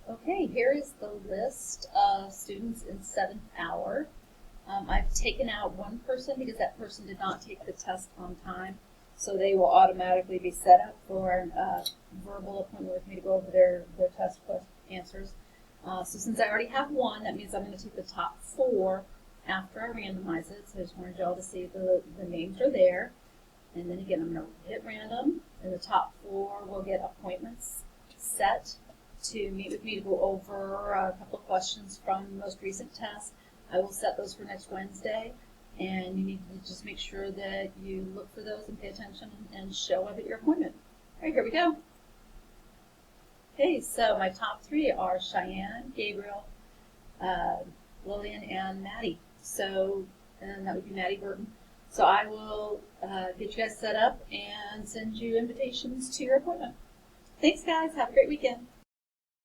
Okay, here is the list of students in 7th hour. I've taken out one person because that person did not take the test on time, so they will automatically be set up for a verbal appointment with me to go over their test answers. So since I already have one, that means I'm going to take the top 4 after I randomize it. So I just wanted y'all to see the names are there. And then again, I'm going to hit random, and the top 4 will get appointments set to meet with me to go over a couple of questions from the most recent test. I will set those for next Wednesday, and you need to just make sure that you look for those and pay attention and show up at your appointment. All right, here we go. Okay, so my top 3 are Cheyenne, Gabriel, Lillian, and Maddie. So, and that would be Maddie Burton. So I will get you guys set up and send you invitations to your appointment. Thanks, guys. Have a great weekend.